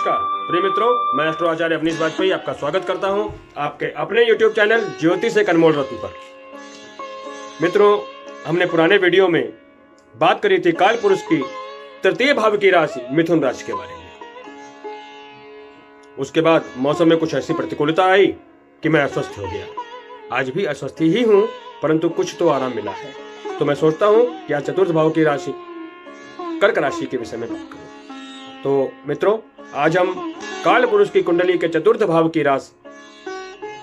नमस्कार प्रिय मित्रों, मैं एस्ट्रो आचार्य अवनीश वाजपेयी आपका स्वागत करता हूं आपके अपने YouTube चैनल ज्योतिष एक अनमोल रत्न पर। मित्रों, हमने पुराने वीडियो में बात करी थी काल पुरुष की तृतीय भाव की राशि मिथुन राशि के बारे में। उसके बाद मौसम में कुछ ऐसी प्रतिकूलता आई कि मैं अस्वस्थ हो गया। आज भी अस्वस्थ ही हूं, परंतु कुछ तो आराम मिला है। तो मैं सोचता हूं कि आज चतुर्थ भाव की राशि कर्क राशि के विषय में बात करूं। तो मित्रों, आज हम काल पुरुष की कुंडली के चतुर्थ भाव की राशि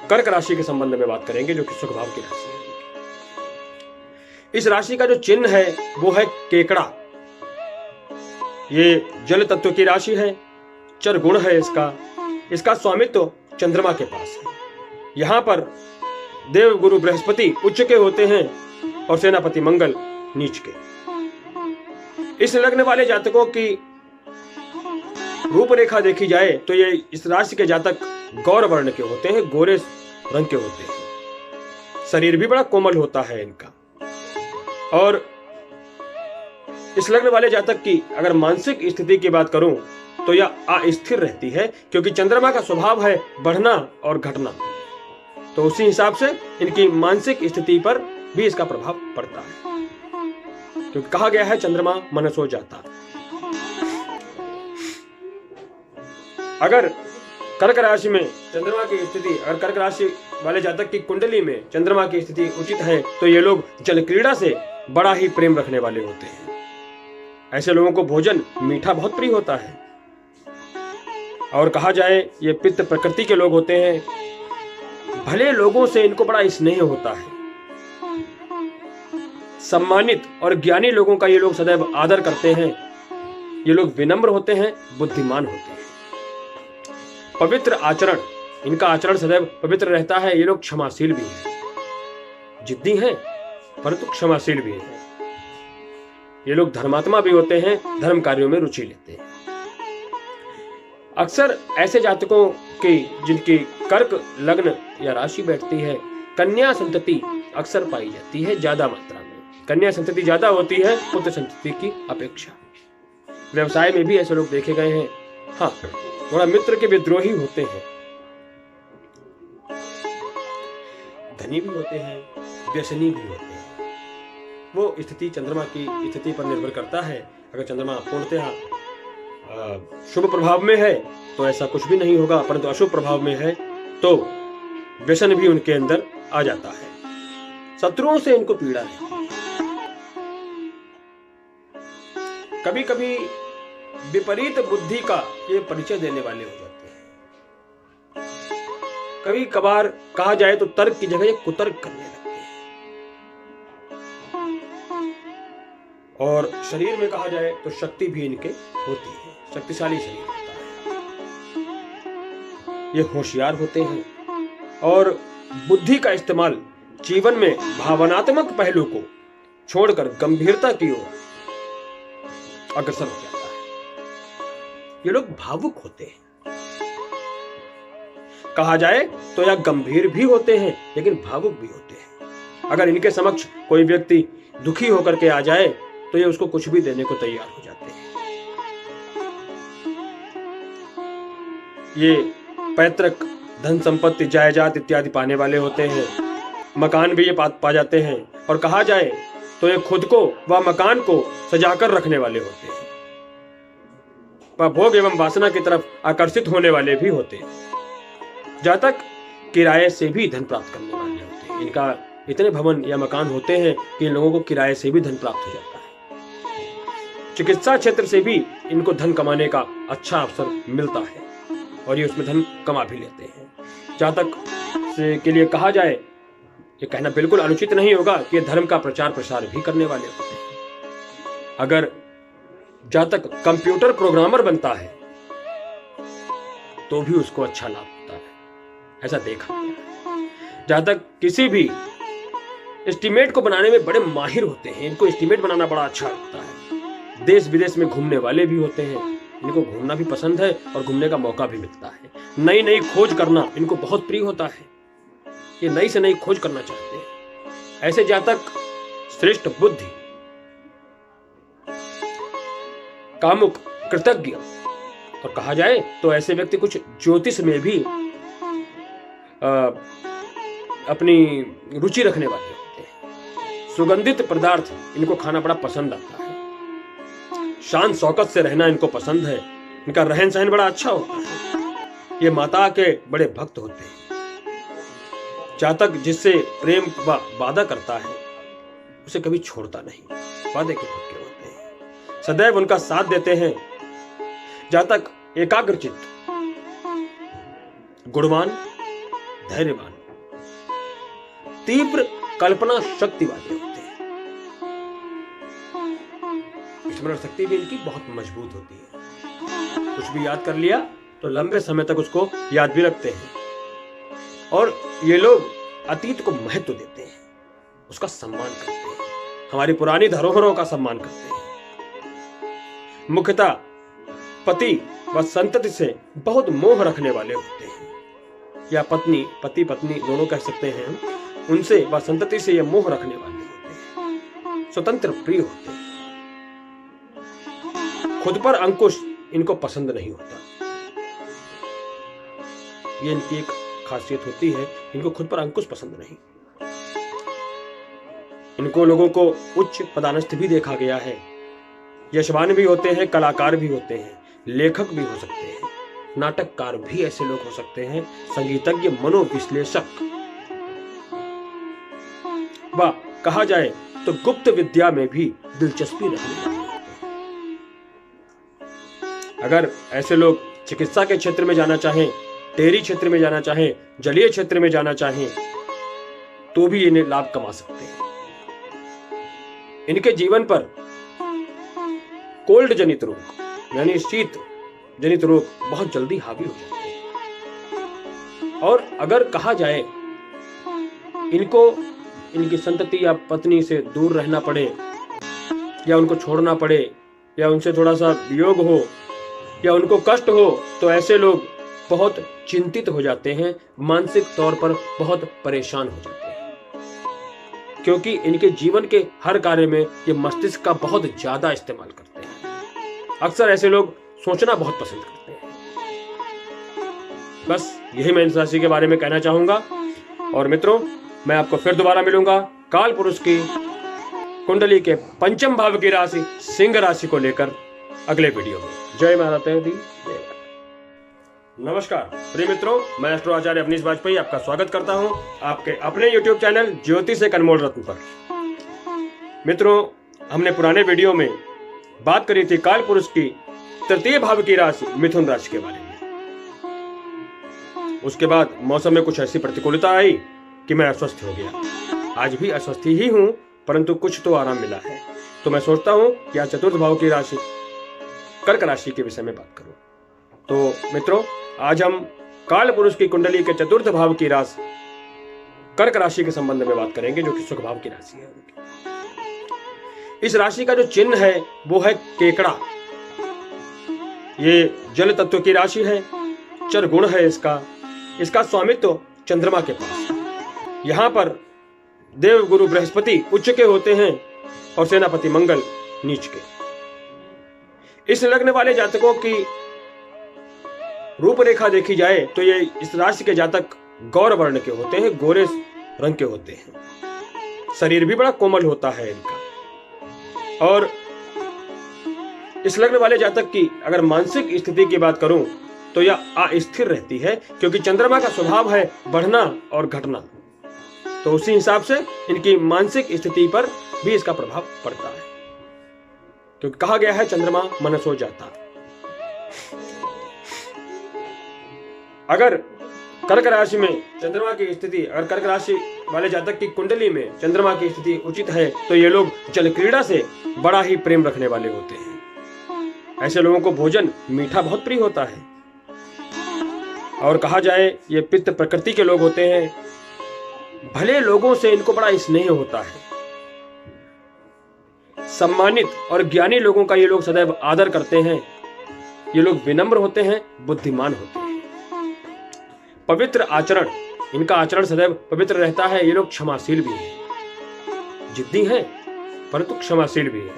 कर्क राशि के संबंध में बात करेंगे, जो कि सुख भाव की राशि है। इस राशि का जो चिन्ह है वो है केकड़ा। ये जल तत्व की राशि है, चर गुण है इसका स्वामित्व चंद्रमा के पास है। यहां पर देव गुरु बृहस्पति उच्च के होते हैं और सेनापति मंगल नीच के। इस लग्न वाले जातकों की रूपरेखा देखी जाए तो ये इस राशि के जातक गौर वर्ण के होते हैं, गोरे रंग के होते हैं। शरीर भी बड़ा कोमल होता है इनका। और इस लग्न वाले जातक की अगर मानसिक स्थिति की बात करूं तो यह अस्थिर रहती है, क्योंकि चंद्रमा का स्वभाव है बढ़ना और घटना। तो उसी हिसाब से इनकी मानसिक स्थिति पर भी इसका प्रभाव पड़ता है, क्योंकि कहा गया है चंद्रमा मनसो जाता। अगर कर्क राशि में चंद्रमा की स्थिति, अगर कर्क राशि वाले जातक की कुंडली में चंद्रमा की स्थिति उचित है तो ये लोग जल क्रीड़ा से बड़ा ही प्रेम रखने वाले होते हैं। ऐसे लोगों को भोजन मीठा बहुत प्रिय होता है। और कहा जाए ये पित्त प्रकृति के लोग होते हैं। भले लोगों से इनको बड़ा स्नेह होता है। सम्मानित और ज्ञानी लोगों का ये लोग सदैव आदर करते हैं। ये लोग विनम्र होते हैं, बुद्धिमान होते हैं। पवित्र आचरण, इनका आचरण सदैव पवित्र रहता है। ये लोग क्षमाशील भी हैं, जिद्दी हैं परंतु क्षमाशील भी हैं। ये लोग धर्मात्मा भी होते हैं, धर्म कार्यों में रुचि लेते हैं। अक्सर ऐसे जातकों की जिनकी कर्क लग्न या राशि बैठती है, कन्या संतति अक्सर पाई जाती है ज्यादा मात्रा में। कन्या संतति ज्यादा होती है पुत्र संतति की अपेक्षा। व्यवसाय में भी ऐसे लोग देखे गए हैं। हाँ, थोड़ा मित्र के विद्रोही होते हैं, धनी भी होते हैं, व्यसनी भी होते हैं। वो स्थिति चंद्रमा की स्थिति पर निर्भर करता है। अगर चंद्रमा पूर्णतः शुभ प्रभाव में है तो ऐसा कुछ भी नहीं होगा, परंतु अशुभ प्रभाव में है तो व्यसन भी उनके अंदर आ जाता है। शत्रुओं से इनको पीड़ा है। कभी कभी विपरीत बुद्धि का ये परिचय देने वाले हो जाते हैं। कभी कभार कहा जाए तो तर्क की जगह ये कुतर्क करने लगते हैं। और शरीर में कहा जाए तो शक्ति भी इनके होती है, शक्तिशाली शरीर होता है। ये होशियार होते हैं और बुद्धि का इस्तेमाल जीवन में भावनात्मक पहलू को छोड़कर गंभीरता की ओर अग्रसर हो जाता है। ये लोग भावुक होते हैं। कहा जाए तो यह गंभीर भी होते हैं लेकिन भावुक भी होते हैं। अगर इनके समक्ष कोई व्यक्ति दुखी होकर के आ जाए तो ये उसको कुछ भी देने को तैयार हो जाते हैं। ये पैतृक धन संपत्ति जायदाद इत्यादि पाने वाले होते हैं। मकान भी ये पा जाते हैं। और कहा जाए तो ये खुद को व मकान को सजाकर रखने वाले होते हैं। भोग एवं वासना की तरफ आकर्षित होने वाले भी होते हैं। जातक किराए से भी धन प्राप्त करने वाले होते हैं। इनका इतने भवन या मकान होते हैं कि इन लोगों को किराए से भी धन प्राप्त हो जाता है। चिकित्सा क्षेत्र से भी इनको धन कमाने का अच्छा अवसर मिलता है और ये उसमें धन कमा भी लेते हैं। जातक से के लिए कहा जाए, ये कहना बिल्कुल अनुचित नहीं होगा कि धर्म का प्रचार प्रसार भी करने वाले होते हैं। अगर जातक कंप्यूटर प्रोग्रामर बनता है तो भी उसको अच्छा लाभ होता है, ऐसा देखा गया है। जातक किसी भी एस्टीमेट को बनाने में बड़े माहिर होते हैं। इनको एस्टीमेट बनाना बड़ा अच्छा लगता है। देश विदेश में घूमने वाले भी होते हैं। इनको घूमना भी पसंद है और घूमने का मौका भी मिलता है। नई नई खोज करना इनको बहुत प्रिय होता है। ये नई से नई खोज करना चाहते हैं। ऐसे जातक श्रेष्ठ बुद्धि, कामुक, कृतज्ञ और कहा जाए तो ऐसे व्यक्ति कुछ ज्योतिष में भी अपनी रुचि रखने वाले होते हैं। सुगंधित पदार्थ इनको खाना बड़ा पसंद आता है। शान शौकत से रहना इनको पसंद है। इनका रहन सहन बड़ा अच्छा होता है। ये माता के बड़े भक्त होते हैं। जातक जिससे प्रेम वादा करता है उसे कभी छोड़ता नहीं, वादे के पक्के होते हैं, सदैव उनका साथ देते हैं। जातक एकाग्रचित्त, गुणवान, धैर्यवान, तीव्र कल्पना शक्ति वाले होते हैं। स्मरण शक्ति भी इनकी बहुत मजबूत होती है। कुछ भी याद कर लिया तो लंबे समय तक उसको याद भी रखते हैं। और ये लोग अतीत को महत्व देते हैं, उसका सम्मान करते हैं, हमारी पुरानी धरोहरों का सम्मान करते हैं। मुख्यतः पति व संतति से बहुत मोह रखने वाले होते हैं, या पति पत्नी दोनों कह सकते हैं। उनसे व संतति से ये मोह रखने वाले होते हैं, स्वतंत्र प्रिय होते हैं। खुद पर अंकुश इनको पसंद नहीं होता। ये इनकी एक खासियत होती है, इनको खुद पर अंकुश पसंद नहीं। इनको लोगों को उच्च पदान्वित भी देखा गया है। यशवान भी होते हैं, कलाकार भी होते हैं, लेखक भी हो सकते हैं, नाटककार भी ऐसे लोग हो सकते हैं, संगीतज्ञ, मनोविश्लेषक, व कहा जाए तो गुप्त विद्या में भी दिलचस्पी रखने वाले होते हैं। अगर ऐसे लोग चिकित्सा के क्षेत्र में जाना चाहें, डेयरी क्षेत्र में जाना चाहें, जलीय क्षेत्र में जाना चाहें, तो भी इन्हें लाभ कमा सकते हैं। इनके जीवन पर कोल्ड जनित रोग यानी शीत जनित रोग बहुत जल्दी हावी हो जाते हैं। और अगर कहा जाए इनको इनकी संतति या पत्नी से दूर रहना पड़े, या उनको छोड़ना पड़े, या उनसे थोड़ा सा वियोग हो, या उनको कष्ट हो, तो ऐसे लोग बहुत चिंतित हो जाते हैं, मानसिक तौर पर बहुत परेशान हो जाते हैं, क्योंकि इनके जीवन के हर कार्य में ये मस्तिष्क का बहुत ज्यादा इस्तेमाल करते हैं। अक्सर ऐसे लोग सोचना बहुत पसंद करते हैं। बस यही मैं इस राशि के बारे में कहना चाहूंगा। और मित्रों, मैं आपको फिर दोबारा मिलूंगा काल पुरुष की कुंडली के पंचम भाव की राशि सिंह राशि को लेकर अगले वीडियो में। जय महाराज दी। नमस्कार प्रिय मित्रों, मैं एस्ट्रो आचार्य अवनीश वाजपेयी आपका स्वागत करता हूं आपके अपने YouTube चैनल ज्योतिष एक अनमोल रत्न पर। मित्रों, हमने पुराने वीडियो में बात करी थी काल पुरुष की तृतीय भाव की राशि मिथुन राशि के बारे में। उसके बाद मौसम में कुछ ऐसी प्रतिकूलता आई कि मैं अस्वस्थ हो गया। आज भी अस्वस्थ ही हूं, परंतु कुछ तो आराम मिला है। तो मैं सोचता हूं कि आज चतुर्थ भाव की राशि कर्क राशि के विषय में बात करूं। तो मित्रों, आज हम काल पुरुष की कुंडली के चतुर्थ भाव की राशि कर्क राशि के संबंध में बात करेंगे, जो कि सुख भाव की राशि है। इस राशि का जो चिन्ह है वो है केकड़ा। ये जल तत्व की राशि है, चर गुण है इसका स्वामित्व चंद्रमा के पास है। यहाँ पर देव गुरु बृहस्पति उच्च के होते हैं और सेनापति मंगल नीच के। इस लग्न वाले जातकों की रूपरेखा देखी जाए तो ये इस राशि के जातक गौर वर्ण के होते हैं, गोरे रंग के होते हैं। शरीर भी बड़ा कोमल होता है इनका। और इस लग्न वाले जातक की अगर मानसिक स्थिति की बात करूं तो यह अस्थिर रहती है, क्योंकि चंद्रमा का स्वभाव है बढ़ना और घटना। तो उसी हिसाब से इनकी मानसिक स्थिति पर भी इसका प्रभाव पड़ता है, क्योंकि कहा गया है चंद्रमा मनसो जाता। अगर कर्क राशि में चंद्रमा की स्थिति, अगर कर्क राशि वाले जातक की कुंडली में चंद्रमा की स्थिति उचित है तो ये लोग जल क्रीड़ा से बड़ा ही प्रेम रखने वाले होते हैं। ऐसे लोगों को भोजन मीठा बहुत प्रिय होता है। और कहा जाए ये पित्त प्रकृति के लोग होते हैं। भले लोगों से इनको बड़ा स्नेह होता है। सम्मानित और ज्ञानी लोगों का ये लोग सदैव आदर करते हैं। ये लोग विनम्र होते हैं, बुद्धिमान होते हैं। पवित्र आचरण, इनका आचरण सदैव पवित्र रहता है। ये लोग क्षमाशील भी हैं, जिद्दी हैं परंतु क्षमाशील भी हैं।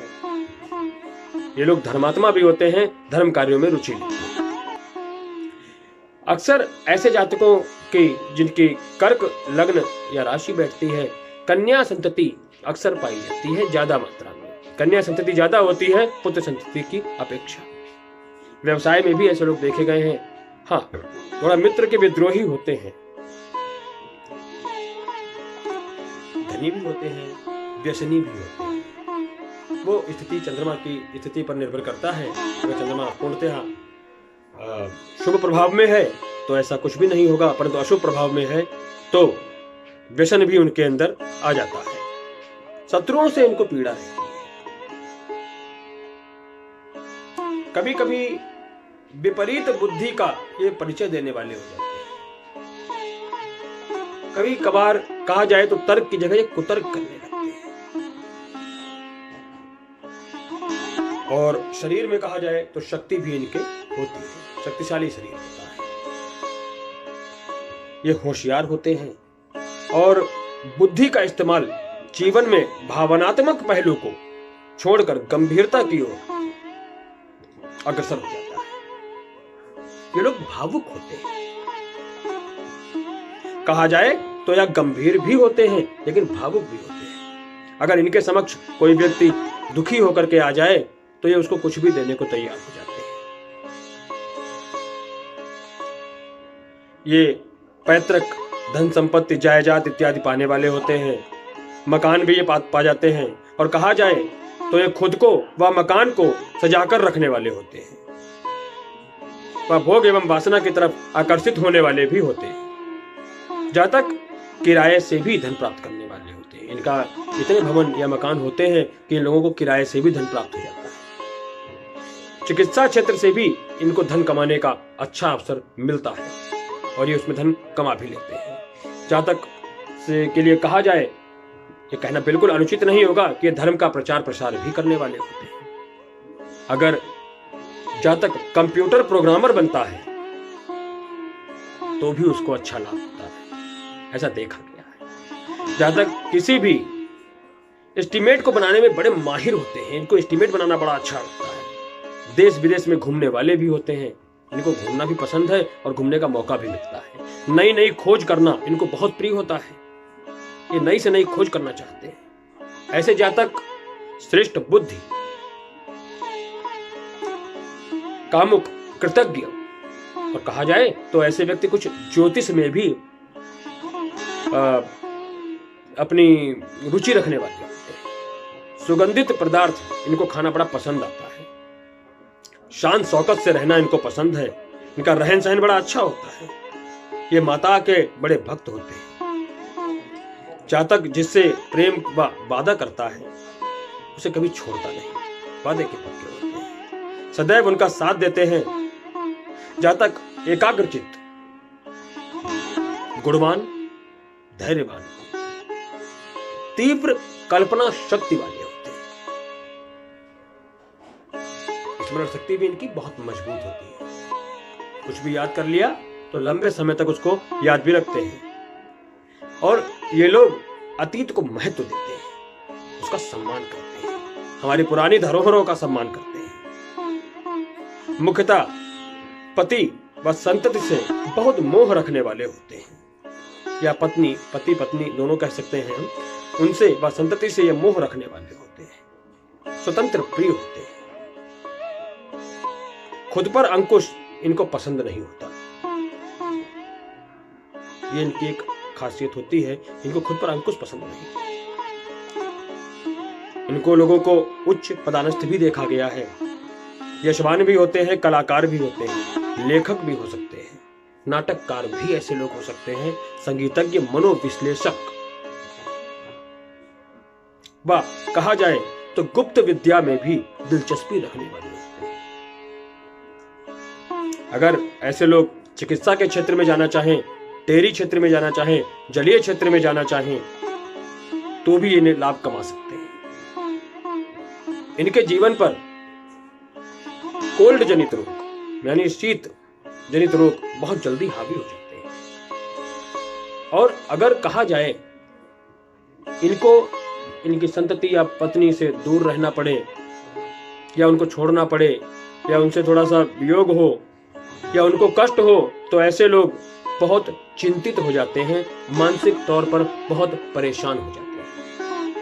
ये लोग धर्मात्मा भी होते हैं, धर्म कार्यों में रुचि लेते हैं। अक्सर ऐसे जातकों की जिनकी कर्क लग्न या राशि बैठती है, कन्या संतति अक्सर पाई जाती है ज्यादा मात्रा में। कन्या संतति ज्यादा होती है पुत्र संतति की अपेक्षा। व्यवसाय में भी ऐसे लोग देखे गए हैं। हाँ, थोड़ा मित्र के विद्रोही होते हैं, धनी भी होते हैं, व्यसनी भी होते हैं। वो स्थिति चंद्रमा की स्थिति पर निर्भर करता है। अगर चंद्रमा पूर्णतः शुभ प्रभाव में है तो ऐसा कुछ भी नहीं होगा, परंतु अशुभ प्रभाव में है तो व्यसन भी उनके अंदर आ जाता है। शत्रुओं से इनको पीड़ा रहती है। कभी कभी विपरीत बुद्धि का ये परिचय देने वाले हो जाते हैं। कभी कभार कहा जाए तो तर्क की जगह ये कुतर्क करने लगते हैं। और शरीर में कहा जाए तो शक्ति भी इनके होती है, शक्तिशाली शरीर होता है। ये होशियार होते हैं और बुद्धि का इस्तेमाल जीवन में भावनात्मक पहलू को छोड़कर गंभीरता की ओर अग्रसर हो जाता है। ये लोग भावुक होते हैं। कहा जाए तो यह गंभीर भी होते हैं लेकिन भावुक भी होते हैं। अगर इनके समक्ष कोई व्यक्ति दुखी होकर के आ जाए तो ये उसको कुछ भी देने को तैयार हो जाते हैं। ये पैतृक धन संपत्ति जायदाद इत्यादि पाने वाले होते हैं। मकान भी ये पा जाते हैं और कहा जाए तो ये खुद को व मकान को सजाकर रखने वाले होते हैं। वह भोग एवं वासना की तरफ आकर्षित होने वाले भी होते हैं। जातक किराए से भी धन प्राप्त करने वाले होते हैं। इनका इतने भवन या मकान होते हैं कि इन लोगों को किराए से भी धन प्राप्त हो जाता है। चिकित्सा क्षेत्र से भी इनको धन कमाने का अच्छा अवसर मिलता है और ये उसमें धन कमा भी लेते हैं। जातक से के लिए कहा जाए, ये कहना बिल्कुल अनुचित नहीं होगा कि धर्म का प्रचार प्रसार भी करने वाले होते हैं। अगर जातक कंप्यूटर प्रोग्रामर बनता है तो भी उसको अच्छा लाभ होता है, ऐसा देखा गया है। जातक किसी भी एस्टीमेट को बनाने में बड़े माहिर होते हैं। इनको एस्टीमेट बनाना बड़ा अच्छा लगता है। देश विदेश में घूमने वाले भी होते हैं। इनको घूमना भी पसंद है और घूमने का मौका भी मिलता है। नई नई खोज करना इनको बहुत प्रिय होता है। ये नई से नई खोज करना चाहते हैं। ऐसे जातक श्रेष्ठ बुद्धि, कामुक, कृतज्ञ और कहा जाए तो ऐसे व्यक्ति कुछ ज्योतिष में भी अपनी रुचि रखने वाले होते हैं। सुगंधित पदार्थ इनको खाना बड़ा पसंद आता है। शांत शौकत से रहना इनको पसंद है। इनका रहन सहन बड़ा अच्छा होता है। ये माता के बड़े भक्त होते हैं। जातक जिससे प्रेम व वादा करता है उसे कभी छोड़ता नहीं, वादे के पक्के होते हैं, सदैव उनका साथ देते हैं। जातक एकाग्रचित्त, गुणवान, धैर्यवान, तीव्र कल्पना शक्ति वाले होते हैं। स्मरण शक्ति भी इनकी बहुत मजबूत होती है। कुछ भी याद कर लिया तो लंबे समय तक उसको याद भी रखते हैं। और ये लोग अतीत को महत्व देते हैं, उसका सम्मान करते हैं, हमारी पुरानी धरोहरों का सम्मान करते हैं। मुख्यतः पति व संतति से बहुत मोह रखने वाले होते हैं, या पति पत्नी दोनों कह सकते हैं हम। उनसे व संतति से ये मोह रखने वाले होते हैं। स्वतंत्र प्रिय होते हैं। खुद पर अंकुश इनको पसंद नहीं होता। ये इनकी एक खासियत होती है, इनको खुद पर अंकुश पसंद नहीं। इनको लोगों को उच्च पदानस्थ भी देखा गया है। यशवान भी होते हैं, कलाकार भी होते हैं, लेखक भी हो सकते हैं, नाटककार भी ऐसे लोग हो सकते हैं, संगीतज्ञ, मनोविश्लेषक व कहा जाए तो गुप्त विद्या में भी दिलचस्पी रखने वाले होते हैं। अगर ऐसे लोग चिकित्सा के क्षेत्र में जाना चाहें, डेयरी क्षेत्र में जाना चाहें, जलीय क्षेत्र में जाना चाहें तो भी इन्हें लाभ कमा सकते हैं। इनके जीवन पर कोल्ड जनित रोग यानी शीत जनित रोग बहुत जल्दी हावी हो जाते हैं। और अगर कहा जाए इनको इनकी संतति या पत्नी से दूर रहना पड़े या उनको छोड़ना पड़े या उनसे थोड़ा सा वियोग हो या उनको कष्ट हो तो ऐसे लोग बहुत चिंतित हो जाते हैं, मानसिक तौर पर बहुत परेशान हो जाते हैं,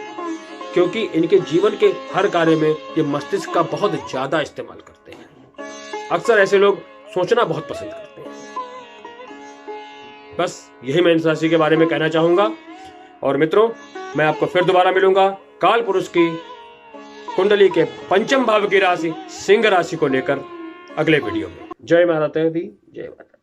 क्योंकि इनके जीवन के हर कार्य में ये मस्तिष्क का बहुत ज्यादा इस्तेमाल करते हैं। अक्सर ऐसे लोग सोचना बहुत पसंद करते हैं। बस यही मैं इस राशि के बारे में कहना चाहूंगा। और मित्रों, मैं आपको फिर दोबारा मिलूंगा काल पुरुष की कुंडली के पंचम भाव की राशि सिंह राशि को लेकर अगले वीडियो में। जय माता दी, जय माता।